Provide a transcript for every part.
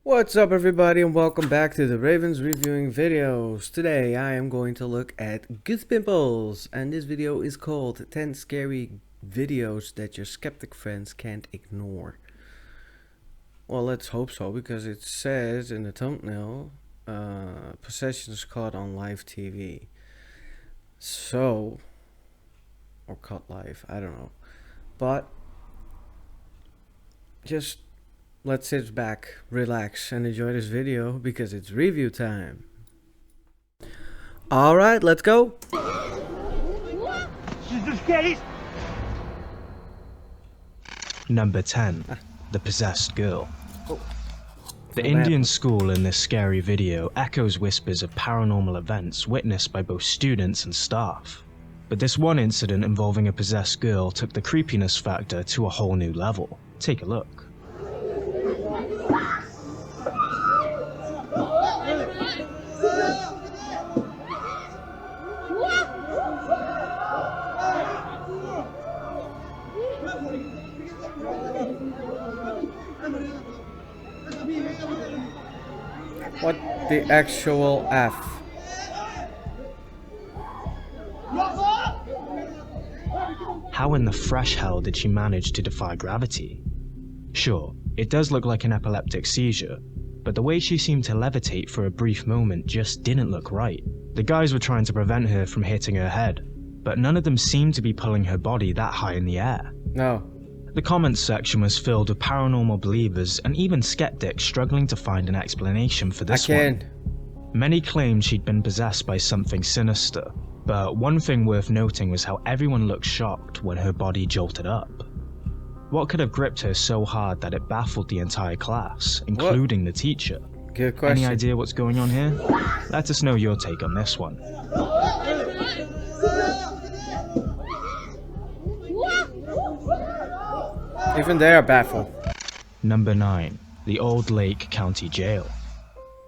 What's up everybody and welcome back to the Ravens reviewing videos. Today I am going to look at Goose Pimples, and this video is called 10 scary videos that your skeptic friends can't ignore. Well, let's hope so, because it says in the thumbnail possessions caught on live TV. So, or caught live, I don't know. But just let's sit back, relax, and enjoy this video because it's review time. Alright, let's go! Number 10. The Possessed Girl. The Indian school in this scary video echoes whispers of paranormal events witnessed by both students and staff. But this one incident involving a possessed girl took the creepiness factor to a whole new level. Take a look. What the actual F? How in the fresh hell did she manage to defy gravity? Sure, it does look like an epileptic seizure, but the way she seemed to levitate for a brief moment just didn't look right. The guys were trying to prevent her from hitting her head, but none of them seemed to be pulling her body that high in the air. No. The comments section was filled with paranormal believers and even skeptics struggling to find an explanation for this one. Many claimed she'd been possessed by something sinister, but one thing worth noting was how everyone looked shocked when her body jolted up. What could have gripped her so hard that it baffled the entire class, including the teacher? Good question. Any idea what's going on here? Let us know your take on this one. Even they are baffled. Number 9. The Old Lake County Jail.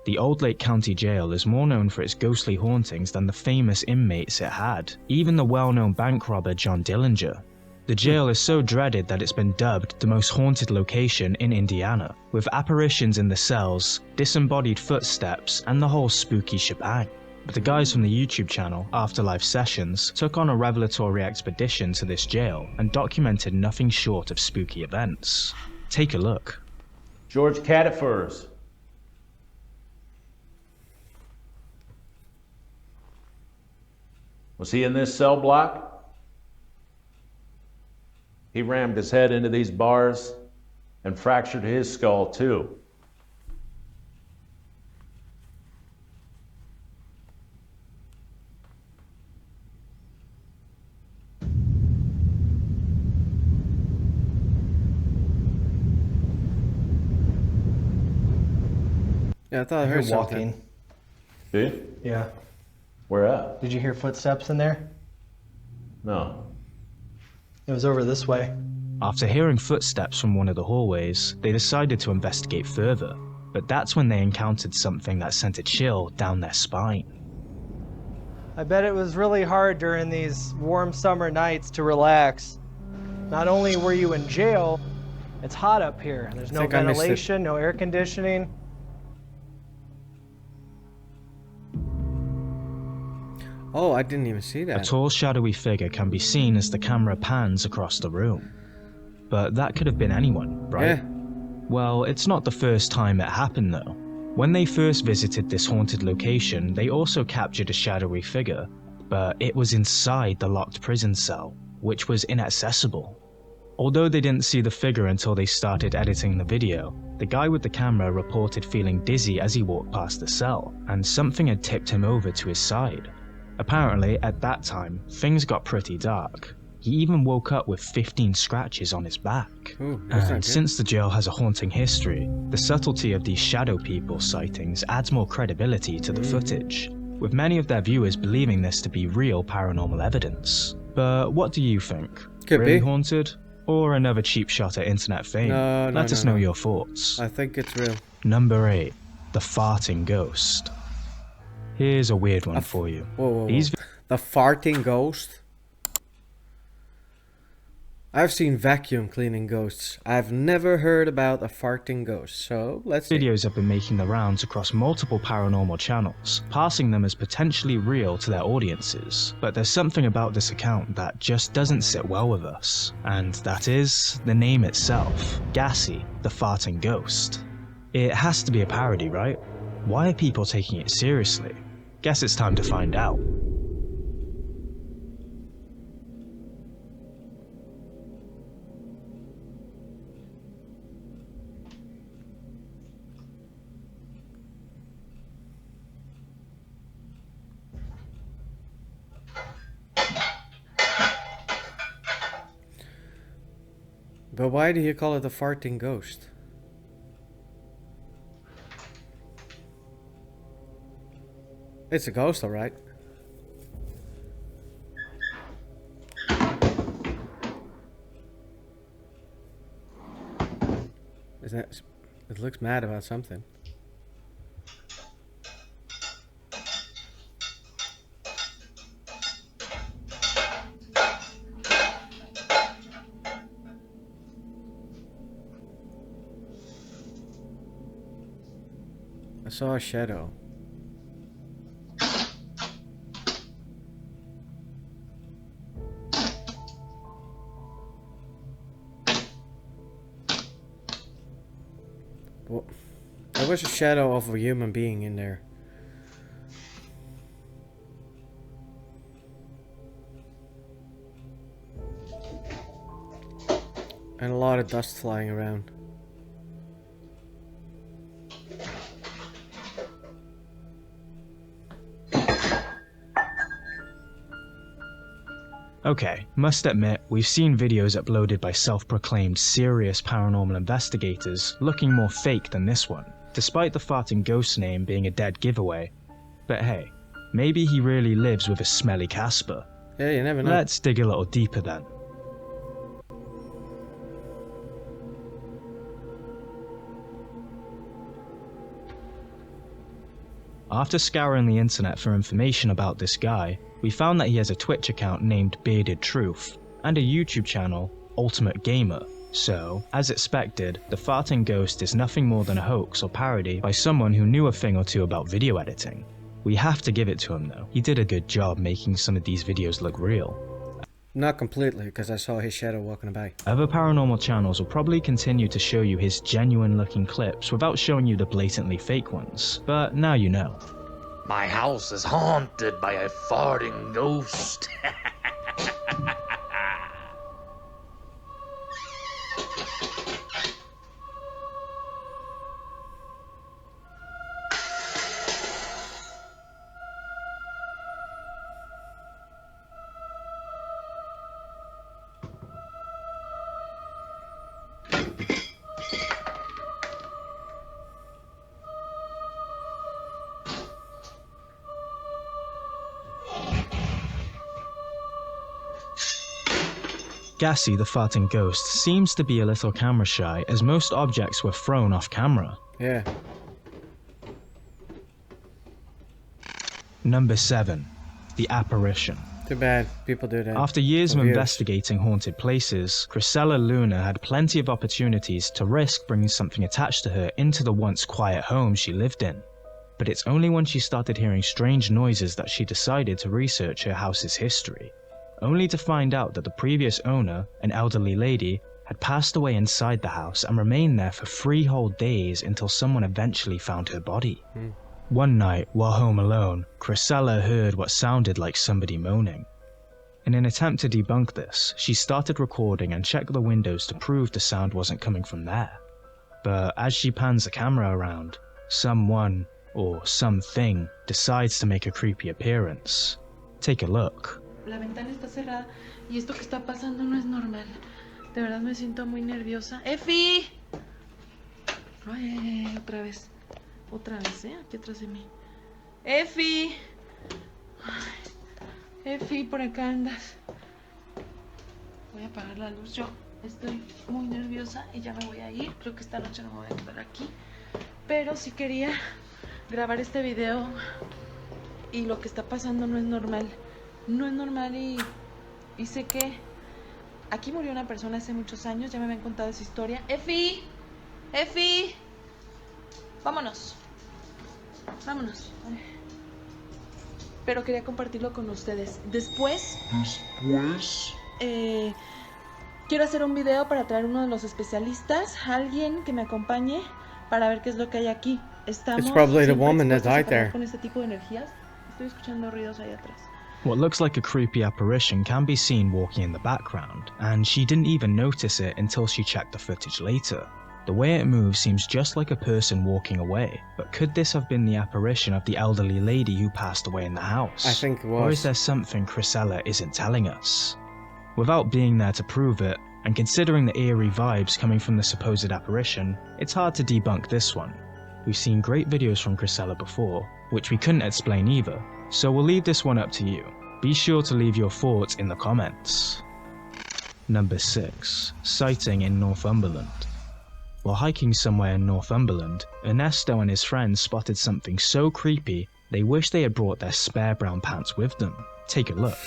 The Old Lake County Jail is more known for its ghostly hauntings than the famous inmates it had, even the well-known bank robber John Dillinger. The jail is so dreaded that it's been dubbed the most haunted location in Indiana, with apparitions in the cells, disembodied footsteps, and the whole spooky shebang. But the guys from the YouTube channel, Afterlife Sessions, took on a revelatory expedition to this jail and documented nothing short of spooky events. Take a look. George Catafurs. Was he in this cell block? He rammed his head into these bars and fractured his skull too. Yeah, I thought I heard something. Walking. See? Yeah. Where at? Did you hear footsteps in there? No. It was over this way. After hearing footsteps from one of the hallways, they decided to investigate further, but that's when they encountered something that sent a chill down their spine. I bet it was really hard during these warm summer nights to relax. Not only were you in jail, it's hot up here. There's no ventilation, no air conditioning. Oh, I didn't even see that. A tall, shadowy figure can be seen as the camera pans across the room. But that could have been anyone, right? Yeah. Well, it's not the first time it happened though. When they first visited this haunted location, they also captured a shadowy figure, but it was inside the locked prison cell, which was inaccessible. Although they didn't see the figure until they started editing the video, the guy with the camera reported feeling dizzy as he walked past the cell, and something had tipped him over to his side. Apparently, at that time, things got pretty dark. He even woke up with 15 scratches on his back. Ooh, And since the jail has a haunting history, the subtlety of these shadow people sightings adds more credibility to the footage, with many of their viewers believing this to be real paranormal evidence. But what do you think? Could really be haunted? Or another cheap shot at internet fame? Let us know your thoughts. I think it's real. Number 8. The Farting Ghost. Here's a weird one for you. Whoa. The farting ghost? I've seen vacuum cleaning ghosts. I've never heard about a farting ghost, so let's see. Videos have been making the rounds across multiple paranormal channels, passing them as potentially real to their audiences. But there's something about this account that just doesn't sit well with us, and that is the name itself, Gassy, the farting ghost. It has to be a parody, right? Why are people taking it seriously? Guess it's time to find out. But why do you call it a farting ghost? It's a ghost, alright. Isn't it? It looks mad about something. I saw a shadow. Well, there was a shadow of a human being in there. And a lot of dust flying around. Okay, must admit, we've seen videos uploaded by self-proclaimed serious paranormal investigators looking more fake than this one, despite the farting ghost name being a dead giveaway. But hey, maybe he really lives with a smelly Casper. Yeah, you never know. Let's dig a little deeper then. After scouring the internet for information about this guy, we found that he has a Twitch account named Bearded Truth, and a YouTube channel, Ultimate Gamer. So, as expected, the farting ghost is nothing more than a hoax or parody by someone who knew a thing or two about video editing. We have to give it to him though, he did a good job making some of these videos look real. Not completely, because I saw his shadow walking by. Other paranormal channels will probably continue to show you his genuine looking clips without showing you the blatantly fake ones, but now you know. My house is haunted by a farting ghost. Gassy the farting ghost seems to be a little camera shy, as most objects were thrown off camera. Yeah. Number 7. The Apparition. Too bad. People do that. After years of For views. investigating haunted places, Chrysella Luna had plenty of opportunities to risk bringing something attached to her into the once quiet home she lived in. But it's only when she started hearing strange noises that she decided to research her house's history, only to find out that the previous owner, an elderly lady, had passed away inside the house and remained there for 3 whole days until someone eventually found her body. One night, while home alone, Chrysella heard what sounded like somebody moaning. In an attempt to debunk this, she started recording and checked the windows to prove the sound wasn't coming from there. But as she pans the camera around, someone, or something, decides to make a creepy appearance. Take a look. La ventana está cerrada y esto que está pasando no es normal. De verdad me siento muy nerviosa. ¡Efi! Ay, otra vez. Otra vez, aquí atrás de mí. ¡Efi! Ay, Efi, por acá andas. Voy a apagar la luz. Yo estoy muy nerviosa y ya me voy a ir. Creo que esta noche no me voy a quedar aquí. Pero sí quería grabar este video. Y lo que está pasando no es normal. No es normal y sé que Aquí murió una persona hace muchos años, ya me habían contado esa historia. Efi, Efi, vámonos, vámonos. Pero quería compartirlo con ustedes. Después, quiero hacer un video para traer uno de los especialistas, alguien que me acompañe para ver qué es lo que hay aquí. Estamos It's probably the siempre woman that expuestos a died tratar there. con este tipo de energías. Estoy escuchando ruidos ahí atrás. What looks like a creepy apparition can be seen walking in the background, and she didn't even notice it until she checked the footage later. The way it moves seems just like a person walking away, but could this have been the apparition of the elderly lady who passed away in the house? I think it Or is was. there something Chrysella isn't telling us? Without being there to prove it, and considering the eerie vibes coming from the supposed apparition, it's hard to debunk this one. We've seen great videos from Chrysella before, which we couldn't explain either, so we'll leave this one up to you. Be sure to leave your thoughts in the comments. Number 6. Sighting in Northumberland. While hiking somewhere in Northumberland, Ernesto and his friends spotted something so creepy they wish they had brought their spare brown pants with them. Take a look.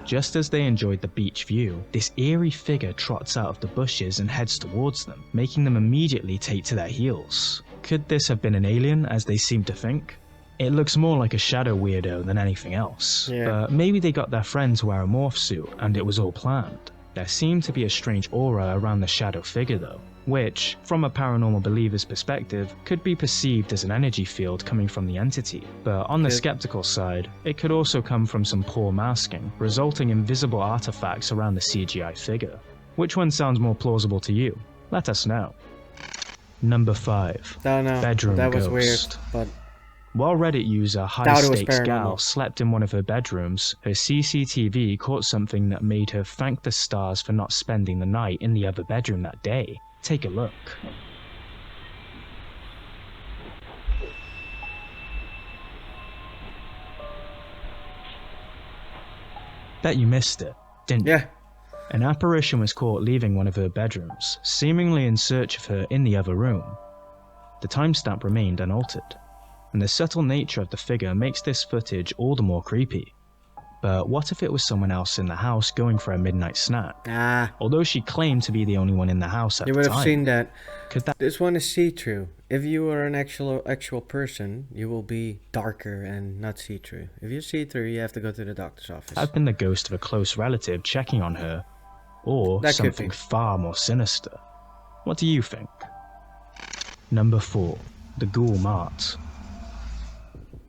Just as they enjoyed the beach view, this eerie figure trots out of the bushes and heads towards them, making them immediately take to their heels. Could this have been an alien, as they seem to think? It looks more like a shadow weirdo than anything else, but maybe they got their friend to wear a morph suit and it was all planned. There seemed to be a strange aura around the shadow figure though, which, from a paranormal believer's perspective, could be perceived as an energy field coming from the entity. But on the skeptical side, it could also come from some poor masking, resulting in visible artifacts around the CGI figure. Which one sounds more plausible to you? Let us know. Number 5. No, Bedroom that was Ghost. weird, but While Reddit user High Stakes Gal slept in one of her bedrooms, her CCTV caught something that made her thank the stars for not spending the night in the other bedroom that day. Take a look. Bet you missed it, didn't you? yeah. An apparition was caught leaving one of her bedrooms, seemingly in search of her in the other room. The timestamp remained unaltered, and the subtle nature of the figure makes this footage all the more creepy. But what if it was someone else in the house going for a midnight snack? Although she claimed to be the only one in the house at the time. You would have seen that. Could that This one is see-through. If you are an actual person, you will be darker and not see-through. If you're see-through, you have to go to the doctor's office. have been the ghost of a close relative checking on her, or That could something be. far more sinister? What do you think? Number 4. The Ghoul Mart.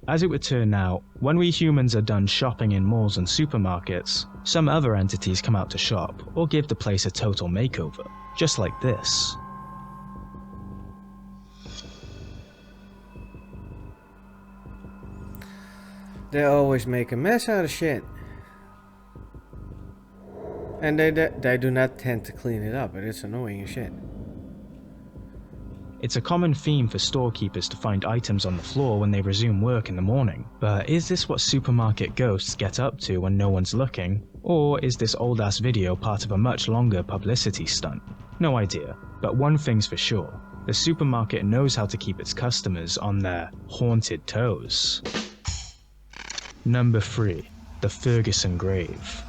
As it would turn out, when we humans are done shopping in malls and supermarkets, some other entities come out to shop or give the place a total makeover, just like this. They always make a mess out of shit. And they do not tend to clean it up, but it's annoying as shit. It's a common theme for storekeepers to find items on the floor when they resume work in the morning, but is this what supermarket ghosts get up to when no one's looking? Or is this old-ass video part of a much longer publicity stunt? No idea, but one thing's for sure, the supermarket knows how to keep its customers on their haunted toes. Number 3. The Ferguson Grave.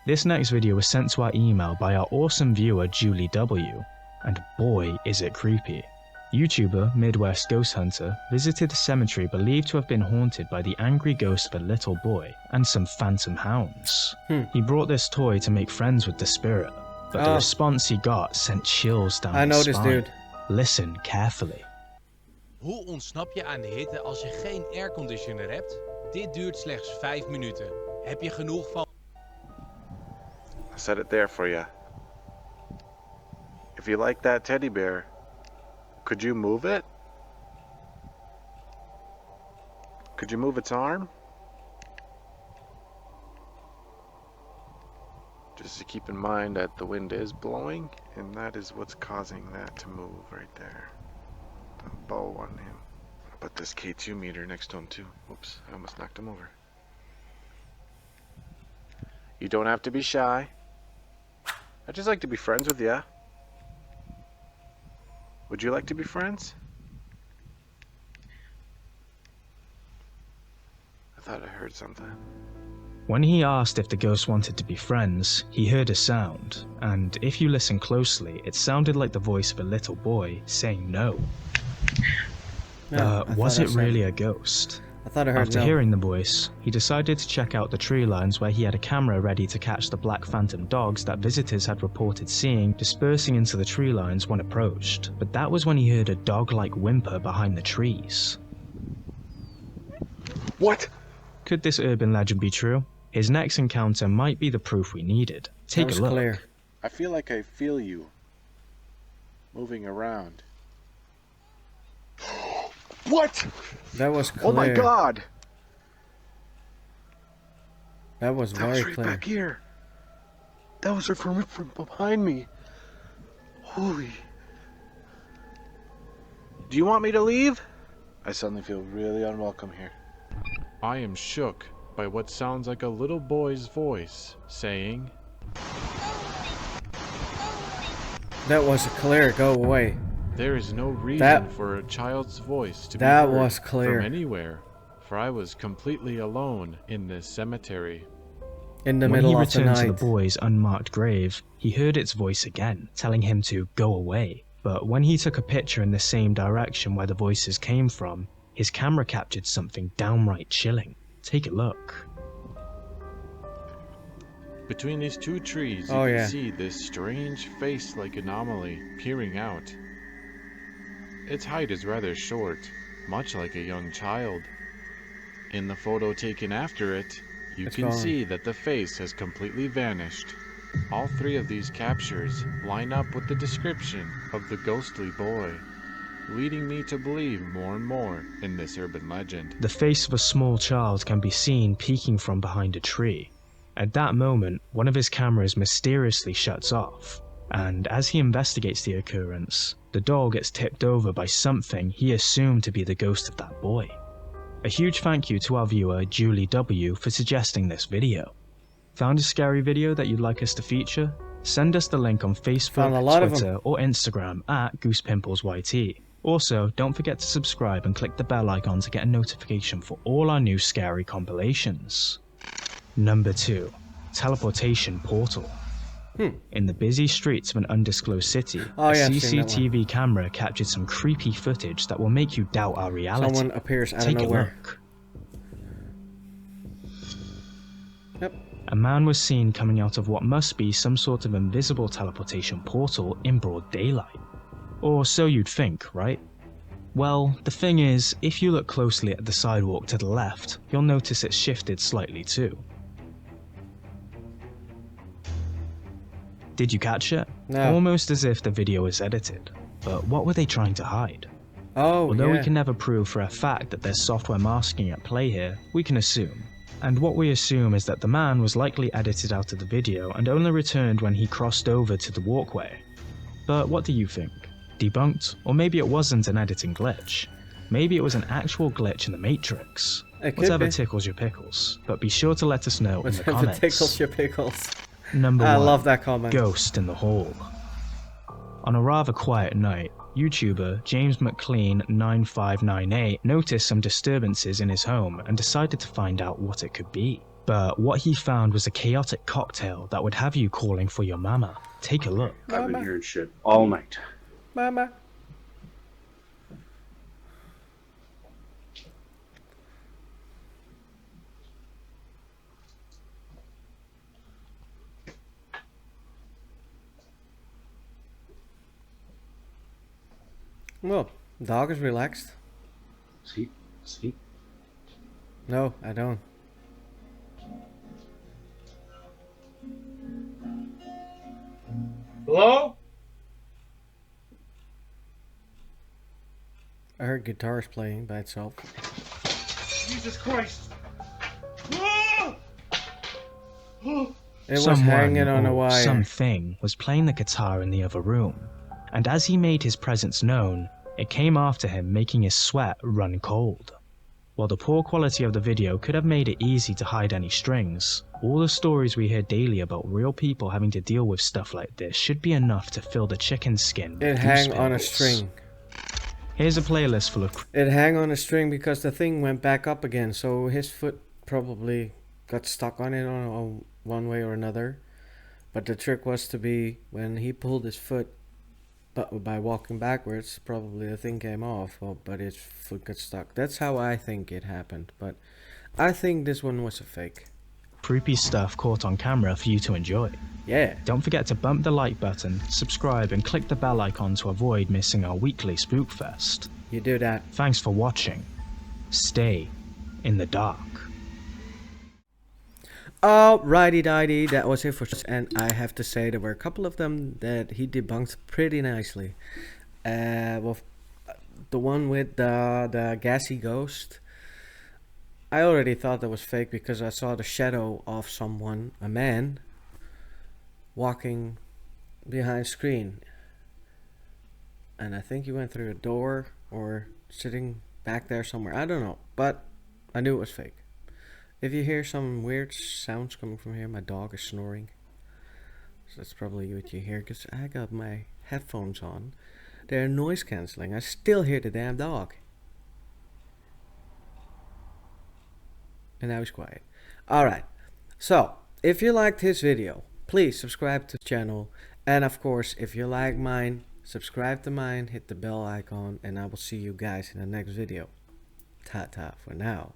This next video was sent to our email by our awesome viewer Julie W, and boy is it creepy. YouTuber Midwest Ghost Hunter visited a cemetery believed to have been haunted by the angry ghost of a little boy and some phantom hounds. He brought this toy to make friends with the spirit, but the response he got sent chills down I know his this spine. dude. Listen carefully. Hoe ontsnap je aan de hitte als je geen airconditioner hebt? Dit duurt slechts 5 minuten. Heb je genoeg van... I set it there for you. If you like that teddy bear, could you move it? Could you move its arm? Just to keep in mind that the wind is blowing, and that is what's causing that to move right there. The bow on him. I'll put this K2 meter next to him too. Oops, I almost knocked him over. You don't have to be shy. I just like to be friends with you. Would you like to be friends? I thought I heard something. When he asked if the ghost wanted to be friends, he heard a sound, and if you listen closely, it sounded like the voice of a little boy saying no. But was it really a ghost? I thought I heard After no. hearing the voice, he decided to check out the tree lines where he had a camera ready to catch the black phantom dogs that visitors had reported seeing dispersing into the tree lines when approached. But that was when he heard a dog-like whimper behind the trees. What? Could this urban legend be true? His next encounter might be the proof we needed. Take a look. Clear. I feel like I feel you. Moving around. What? That was clear. Oh my god! That was That very was right clear. back here. That was from behind me. Holy. Do you want me to leave? I suddenly feel really unwelcome here. I am shook by what sounds like a little boy's voice saying, That was clear. Go away. "There is no reason for a child's voice to be that heard was clear. from anywhere, for I was completely alone in this cemetery." In the When middle he of the returned to night. the boy's unmarked grave, he heard its voice again, telling him to go away. But when he took a picture in the same direction where the voices came from, his camera captured something downright chilling. Take a look. Between these two trees, you Oh, can yeah. see this strange face-like anomaly peering out. Its height is rather short, much like a young child. In the photo taken after it, you It's can gone. see that the face has completely vanished. All three of these captures line up with the description of the ghostly boy, leading me to believe more and more in this urban legend. The face of a small child can be seen peeking from behind a tree. At that moment, one of his cameras mysteriously shuts off, and as he investigates the occurrence, the doll gets tipped over by something he assumed to be the ghost of that boy. A huge thank you to our viewer Julie W for suggesting this video. Found a scary video that you'd like us to feature? Send us the link on Facebook, Found a lot of 'em. Twitter, or Instagram at GoosePimplesYT. Also, don't forget to subscribe and click the bell icon to get a notification for all our new scary compilations. Number 2. Teleportation Portal. In the busy streets of an undisclosed city, Oh, a yeah, I've seen that CCTV camera captured some creepy footage that will make you doubt our reality. Someone appears out of Take a nowhere. look. Yep. A man was seen coming out of what must be some sort of invisible teleportation portal in broad daylight. Or so you'd think, right? Well, the thing is, if you look closely at the sidewalk to the left, you'll notice it's shifted slightly too. Did you catch it? No. Almost as if the video is edited. But what were they trying to hide? Oh, Although yeah. we can never prove for a fact that there's software masking at play here, we can assume. And what we assume is that the man was likely edited out of the video and only returned when he crossed over to the walkway. But what do you think? Debunked? Or maybe it wasn't an editing glitch? Maybe it was an actual glitch in the Matrix? It could Whatever be. tickles your pickles, but be sure to let us know in the Whatever comments. tickles your pickles. Number I 1. love that comment. Ghost in the Hall. On a rather quiet night, YouTuber James McLean9598 noticed some disturbances in his home and decided to find out what it could be. But what he found was a chaotic cocktail that would have you calling for your mama. Take a look. I've been hearing shit all night. Mama. Well, dog is relaxed. See? See? No, I don't. Hello? I heard guitars playing by itself. Jesus Christ! It was Someone hanging on a or wire. something was playing the guitar in the other room, and as he made his presence known, it came after him, making his sweat run cold. While the poor quality of the video could have made it easy to hide any strings, all the stories we hear daily about real people having to deal with stuff like this should be enough to fill the chicken skin with It hang on a goose string. Here's a playlist full of It hang on a string because the thing went back up again, so his foot probably got stuck on it on one way or another. But the trick was to be when he pulled his foot, but by walking backwards, probably the thing came off, but his foot got stuck. That's how I think it happened, but I think this one was a fake. creepy stuff caught on camera for you to enjoy. Yeah. Don't forget to bump the like button, subscribe and click the bell icon to avoid missing our weekly Spookfest. You do that. Thanks for watching. Stay in the dark. Alrighty-dighty, that was it for us, and I have to say there were a couple of them that he debunked pretty nicely. Well, the one with the gassy ghost, I already thought that was fake because I saw the shadow of someone, a man, walking behind screen. And I think he went through a door or sitting back there somewhere. I don't know, but I knew it was fake. If you hear some weird sounds coming from here, my dog is snoring. So that's probably what you hear because I got my headphones on. They're noise cancelling. I still hear the damn dog. And now he's quiet. Alright, so if you liked his video, please subscribe to the channel. And of course, if you like mine, subscribe to mine, hit the bell icon, and I will see you guys in the next video. Ta-ta for now.